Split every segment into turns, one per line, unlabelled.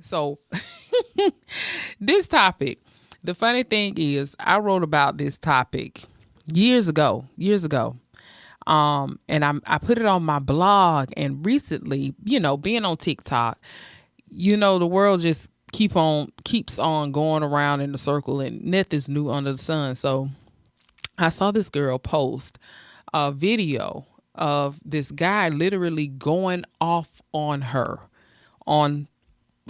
So this topic, the funny thing is, I wrote about this topic years ago, and I put it on my blog. And recently, being on TikTok, the world just keeps on going around in a circle, and nothing's new under the sun. So I saw this girl post a video of this guy literally going off on her on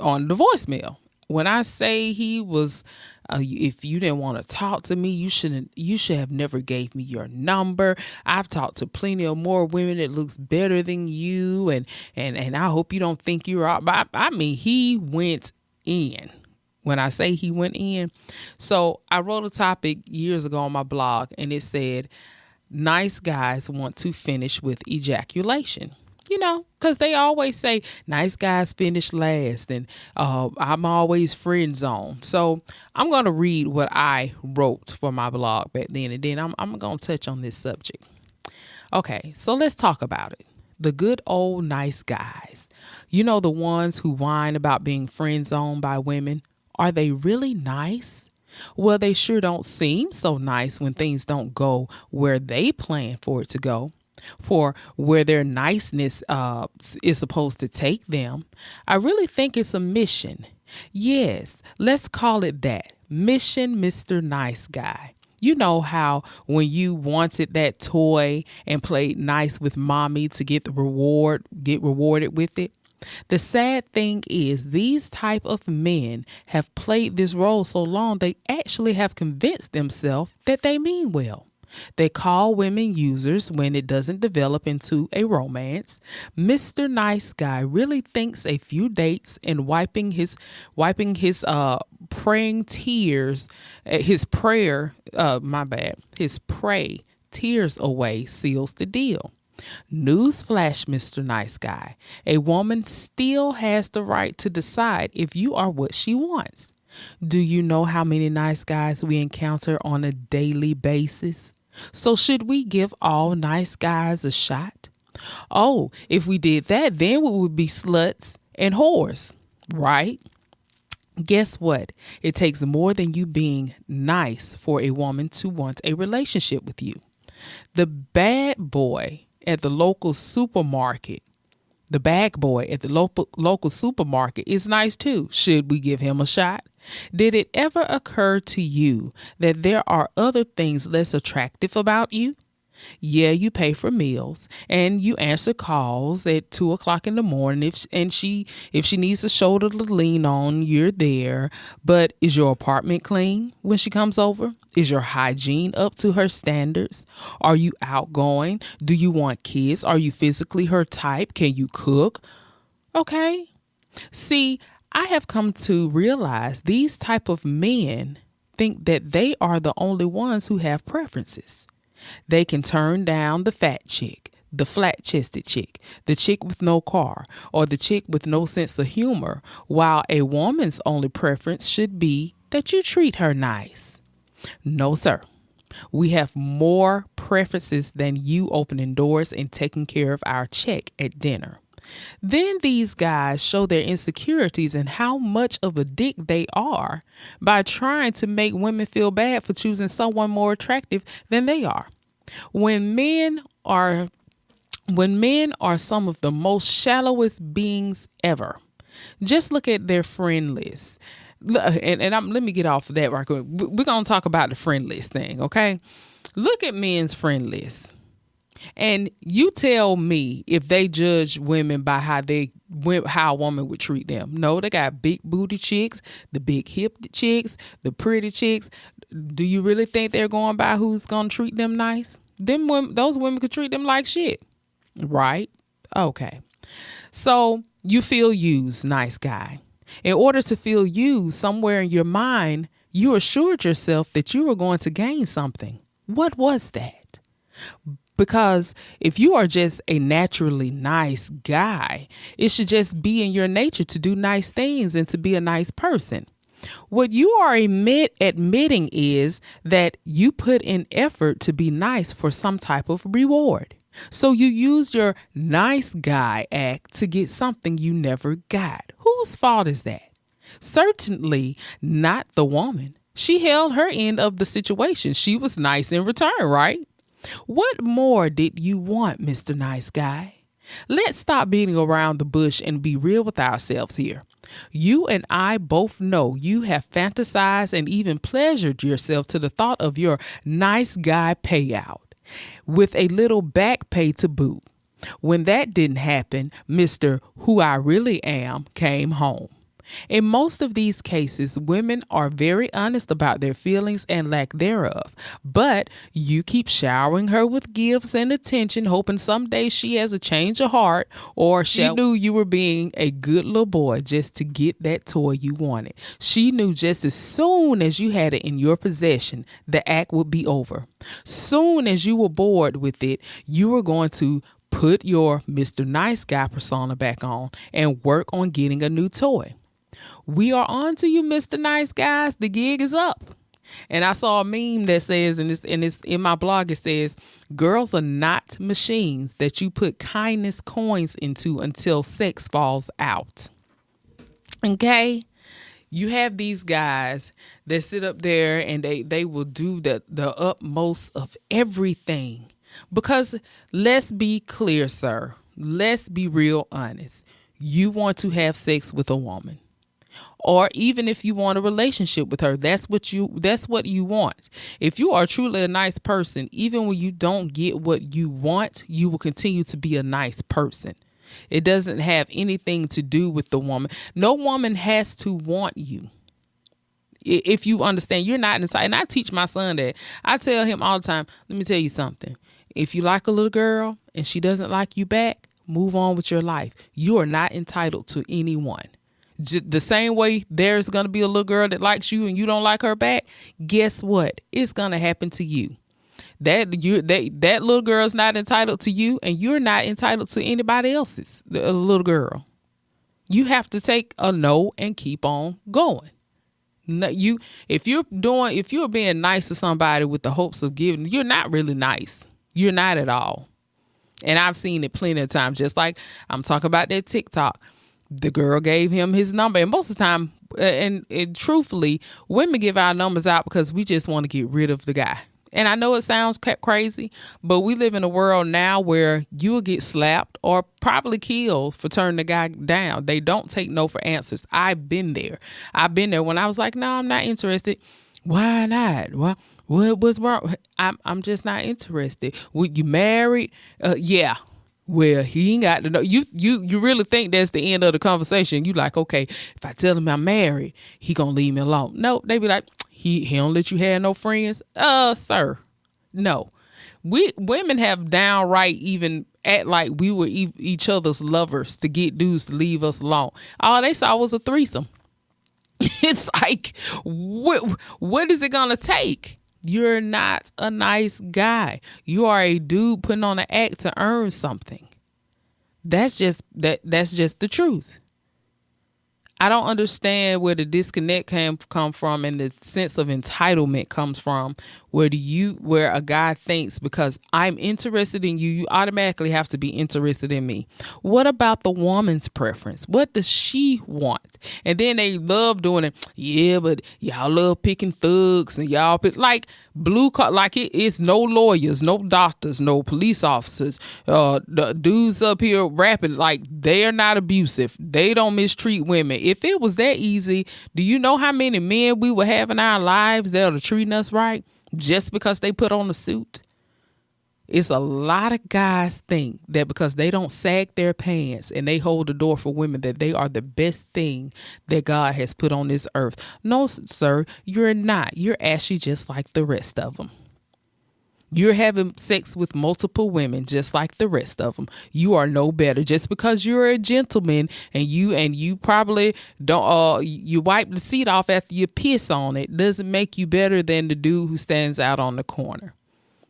on the voicemail. When I say he was, if you didn't want to talk to me, you should have never gave me your number. I've talked to plenty of more women that looks better than you, and I hope you don't think you're out. But I mean, he went in. When I say he went in, so I wrote a topic years ago on my blog, and it said, "Nice guys want to finish with ejaculation." Because they always say nice guys finish last, and I'm always friend zone. So I'm going to read what I wrote for my blog back then, and then I'm going to touch on this subject. Okay, so let's talk about it. The good old nice guys. The ones who whine about being friend zoned by women. Are they really nice? Well, they sure don't seem so nice when things don't go where they plan for it to go, for where their niceness is supposed to take them. I really think it's a mission. Yes, let's call it that. Mission Mr. Nice Guy. You know how when you wanted that toy and played nice with mommy to get rewarded with it? The sad thing is these type of men have played this role so long they actually have convinced themselves that they mean well. They call women users when it doesn't develop into a romance. Mr. Nice Guy really thinks a few dates and wiping his praying tears, his prayer, his pray tears away seals the deal. Newsflash, Mr. Nice Guy. A woman still has the right to decide if you are what she wants. Do you know how many nice guys we encounter on a daily basis? So should we give all nice guys a shot? Oh, if we did that, then we would be sluts and whores, right? Guess what? It takes more than you being nice for a woman to want a relationship with you. The bad boy at the local supermarket, the bag boy at the local supermarket is nice too. Should we give him a shot? Did it ever occur to you that there are other things less attractive about you? Yeah, you pay for meals and you answer calls at 2 o'clock in the morning. If she needs a shoulder to lean on, you're there. But is your apartment clean when she comes over? Is your hygiene up to her standards? Are you outgoing? Do you want kids? Are you physically her type? Can you cook? Okay. See, I have come to realize these type of men think that they are the only ones who have preferences. They can turn down the fat chick, the flat-chested chick, the chick with no car, or the chick with no sense of humor, while a woman's only preference should be that you treat her nice. No, sir. We have more preferences than you opening doors and taking care of our check at dinner. Then these guys show their insecurities and how much of a dick they are by trying to make women feel bad for choosing someone more attractive than they are. When men are some of the most shallowest beings ever, just look at their friend list. Let me get off of that right quick. We're going to talk about the friend list thing, okay? Look at men's friend list. And you tell me if they judge women by how a woman would treat them. No, they got big booty chicks, the big hip chicks, the pretty chicks. Do you really think they're going by who's going to treat them nice? Those women could treat them like shit, right? Okay. So you feel used, nice guy. In order to feel used, somewhere in your mind, you assured yourself that you were going to gain something. What was that? Because if you are just a naturally nice guy, it should just be in your nature to do nice things and to be a nice person. What you are admitting is that you put in effort to be nice for some type of reward. So you use your nice guy act to get something you never got. Whose fault is that? Certainly not the woman. She held her end of the situation. She was nice in return, right? What more did you want, Mr. Nice Guy? Let's stop beating around the bush and be real with ourselves here. You and I both know you have fantasized and even pleasured yourself to the thought of your nice guy payout, with a little back pay to boot. When that didn't happen, Mr. Who I Really Am came home. In most of these cases, women are very honest about their feelings and lack thereof. But you keep showering her with gifts and attention, hoping someday she has a change of heart, or she knew you were being a good little boy just to get that toy you wanted. She knew just as soon as you had it in your possession, the act would be over. Soon as you were bored with it, you were going to put your Mr. Nice Guy persona back on and work on getting a new toy. We are on to you, Mr. Nice Guys. The gig is up. And I saw a meme that says, and it's in my blog, it says, girls are not machines that you put kindness coins into until sex falls out. Okay? You have these guys that sit up there and they will do the utmost of everything. Because let's be clear, sir. Let's be real honest. You want to have sex with a woman. Or even if you want a relationship with her, that's what you want. If you are truly a nice person, even when you don't get what you want, you will continue to be a nice person. It doesn't have anything to do with the woman. No woman has to want you. If you understand, you're not inside. And I teach my son that. I tell him all the time, let me tell you something. If you like a little girl and she doesn't like you back, move on with your life. You are not entitled to anyone. The same way there's going to be a little girl that likes you and you don't like her back, guess what? It's going to happen to you. That little girl's not entitled to you, and you're not entitled to anybody else's little girl. You have to take a no and keep on going. If you're being nice to somebody with the hopes of giving, you're not really nice. You're not at all. And I've seen it plenty of times, just like I'm talking about that TikTok. The girl gave him his number. And most of the time, and truthfully, women give our numbers out because we just want to get rid of the guy. And I know it sounds crazy, but we live in a world now where you will get slapped or probably killed for turning the guy down. They don't take no for answers. I've been there. When I was like, no, I'm not interested. Why not? What's wrong? I'm just not interested. You married? Yeah. Well, he ain't got to know. You really think that's the end of the conversation. You like, okay, if I tell him I'm married, he gonna leave me alone. No, they be like, he don't let you have no friends. Sir, no. Women have downright even act like we were each other's lovers to get dudes to leave us alone. All they saw was a threesome. It's like, what is it gonna take? You're not a nice guy. You are a dude putting on an act to earn something. That's just the truth. I don't understand where the disconnect come from and the sense of entitlement comes from. Where a guy thinks because I'm interested in you, you automatically have to be interested in me. What about the woman's preference? What does she want? And then they love doing it. Yeah, but y'all love picking thugs and y'all pick like blue collar. Like it's no lawyers, no doctors, no police officers. The dudes up here rapping like they're not abusive. They don't mistreat women. If it was that easy, do you know how many men we would have in our lives that are treating us right just because they put on a suit? It's a lot of guys think that because they don't sag their pants and they hold the door for women that they are the best thing that God has put on this earth. No, sir, you're not. You're ashy just like the rest of them. You're having sex with multiple women just like the rest of them. You are no better just because you're a gentleman and you probably don't you wipe the seat off after you piss on it doesn't make you better than the dude who stands out on the corner.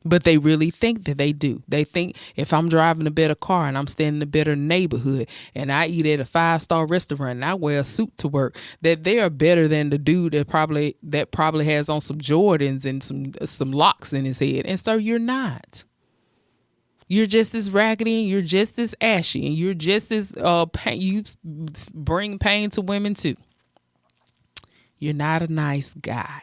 But they really think that they do. They think if I'm driving a better car and I'm staying in a better neighborhood and I eat at a 5-star restaurant and I wear a suit to work, that they are better than the dude that probably has on some Jordans and some locks in his head. And so you're not. You're just as raggedy and you're just as ashy and you're just as you bring pain to women too. You're not a nice guy.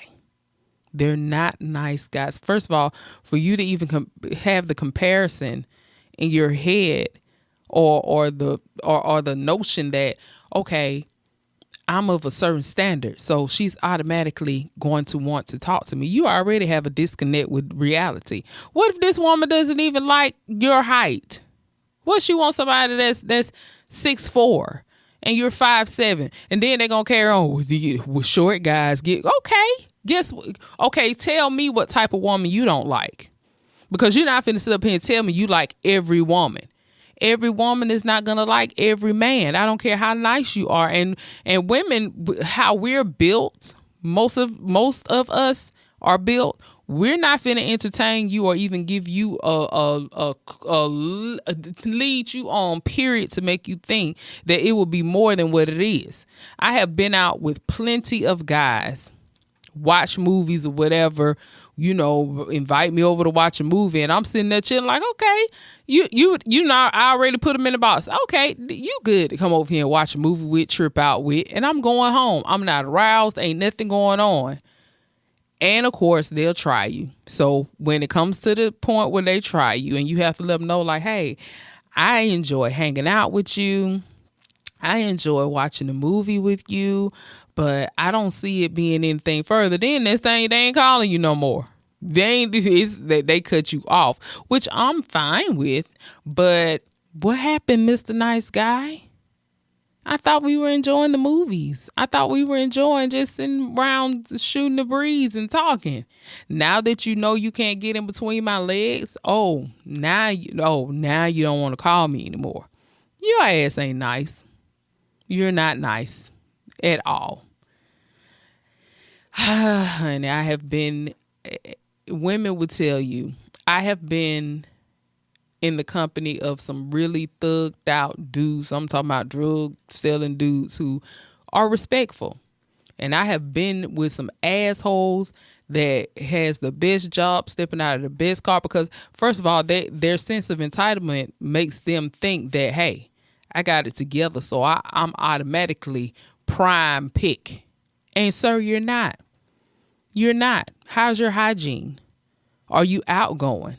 They're not nice guys. First of all, for you to even have the comparison in your head, or the notion that, okay, I'm of a certain standard, so she's automatically going to want to talk to me. You already have a disconnect with reality. What if this woman doesn't even like your height? What if she wants somebody that's 6'4" and you're 5'7", and then they're gonna carry on with short guys? Okay, tell me what type of woman you don't like, because you're not finna sit up here and tell me you like every woman. Every woman is not gonna like every man. I don't care how nice you are. And women, how we're built, most of us are built. We're not finna entertain you or even give you a lead you on period to make you think that it will be more than what it is. I have been out with plenty of guys, watch movies or whatever, invite me over to watch a movie, and I'm sitting there chilling like, okay, you know, I already put them in the box. Okay, you good to come over here and watch a movie with, trip out with, and I'm going home. I'm not aroused, ain't nothing going on. And of course, they'll try you. So when it comes to the point where they try you, and you have to let them know, like, hey, I enjoy hanging out with you, I enjoy watching a movie with you, but I don't see it being anything further. Then this thing, they ain't calling you no more. They cut you off, which I'm fine with. But what happened, Mr. Nice Guy? I thought we were enjoying the movies. I thought we were enjoying just sitting around shooting the breeze and talking. Now that you know you can't get in between my legs, now you don't want to call me anymore. Your ass ain't nice. You're not nice at all. And I have been, women would tell you, I have been in the company of some really thugged out dudes. I'm talking about drug selling dudes who are respectful. And I have been with some assholes that has the best job, stepping out of the best car, because first of all, their sense of entitlement makes them think that, hey, I got it together, so I'm automatically prime pick. And sir, you're not. You're not. How's your hygiene? Are you outgoing?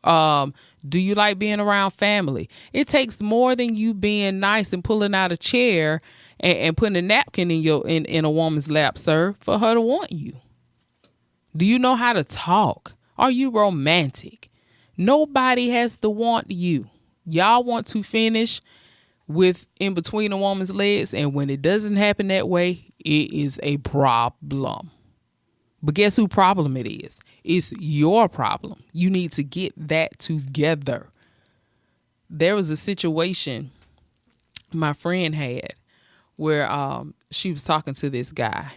Do you like being around family? It takes more than you being nice and pulling out a chair and putting a napkin in a woman's lap, sir, for her to want you. Do you know how to talk? Are you romantic? Nobody has to want you. Y'all want to finish with in between a woman's legs, and when it doesn't happen that way, it is a problem. But guess whose problem it is? It's your problem. You need to get that together. There was a situation my friend had where she was talking to this guy.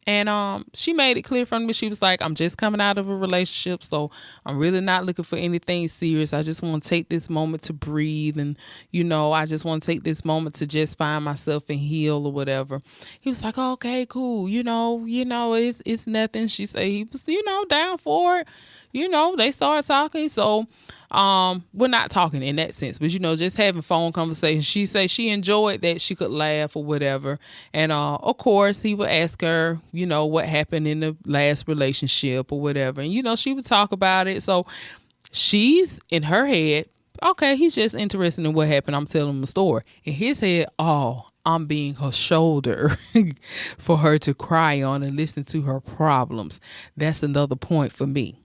And she made it clear from me. She was like, I'm just coming out of a relationship, so I'm really not looking for anything serious. I just want to take this moment to breathe. And, I just want to take this moment to just find myself and heal or whatever. He was like, okay, cool. It's nothing. She said he was, down for it. They started talking. So we're not talking in that sense, but just having phone conversations. She said she enjoyed that she could laugh or whatever. And of course he would ask her, what happened in the last relationship or whatever. And she would talk about it. So she's in her head, okay, he's just interested in what happened. I'm telling him a story. In his head, I'm being her shoulder for her to cry on and listen to her problems. That's another point for me.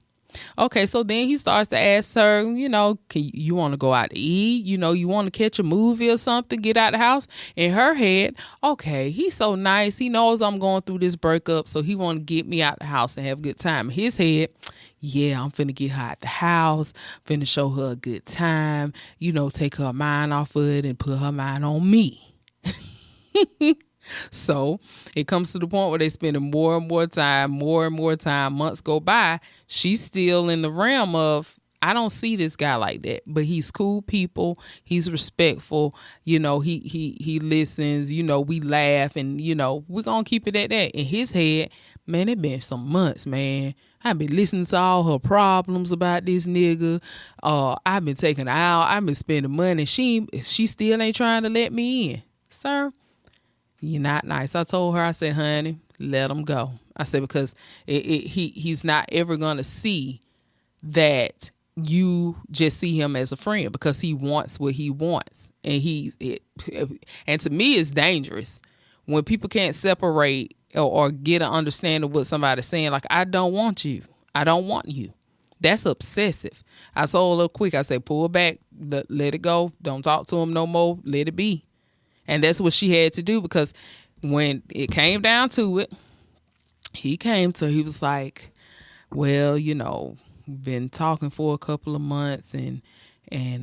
Okay, so then he starts to ask her, you want to go out to eat? You want to catch a movie or something, get out the house? In her head, okay, he's so nice. He knows I'm going through this breakup, so he want to get me out the house and have a good time. In his head, yeah, I'm finna get her out the house, finna show her a good time, take her mind off of it and put her mind on me. So it comes to the point where they spending more and more time, months go by. She's still in the realm of, I don't see this guy like that, but he's cool people. He's respectful. He listens, we laugh, and, we're going to keep it at that. In his head, man, it been some months, man. I've been listening to all her problems about this nigga. I've been taking her out. I've been spending money. She still ain't trying to let me in. Sir, you're not nice. I told her, I said, honey, let him go. I said, because he's not ever going to see that you just see him as a friend, because he wants what he wants. And to me, it's dangerous when people can't separate or get an understanding of what somebody's saying. Like, I don't want you. I don't want you. That's obsessive. I told her quick, I said, pull back, let it go. Don't talk to him no more. Let it be. And that's what she had to do, because when it came down to it, he was like, well, we've been talking for a couple of months, and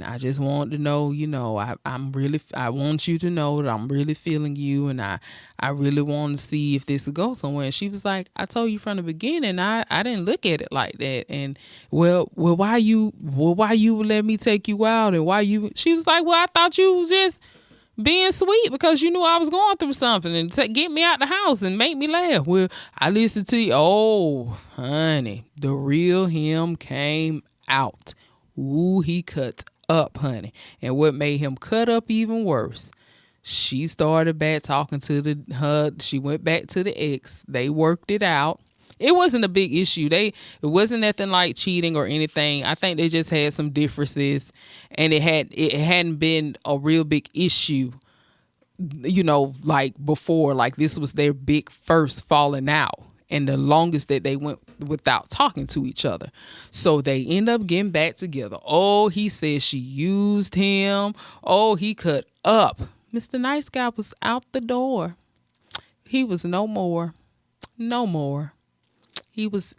I just wanted to know, I want you to know that I'm really feeling you, and I really want to see if this will go somewhere. And she was like, I told you from the beginning, I didn't look at it like that. And why you let me take you out, and she was like, well, I thought you was just being sweet because you knew I was going through something, and get me out the house and make me laugh. Well, I listened to you. Oh, honey, the real him came out. Ooh, he cut up, honey. And what made him cut up even worse, she started back talking to she went back to the ex. They worked it out. It wasn't a big issue. It wasn't nothing like cheating or anything. I think they just had some differences, and it hadn't been a real big issue, like before. Like, this was their big first falling out, and the longest that they went without talking to each other. So they end up getting back together. Oh, he said she used him. Oh, he cut up. Mr. Nice Guy was out the door. He was no more. No more. He was,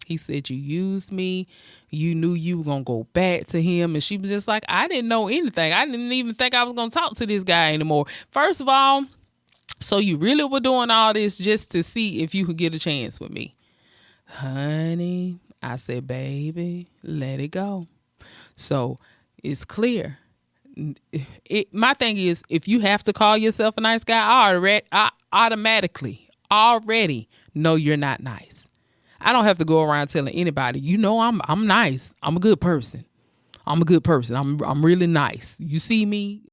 He said, you used me. You knew you were going to go back to him. And she was just like, I didn't know anything. I didn't even think I was going to talk to this guy anymore. First of all, so you really were doing all this just to see if you could get a chance with me. Honey, I said, baby, let it go. So it's clear. My thing is, if you have to call yourself a nice guy, I automatically already know you're not nice. I don't have to go around telling anybody, I'm nice. I'm a good person. I'm really nice. You see me,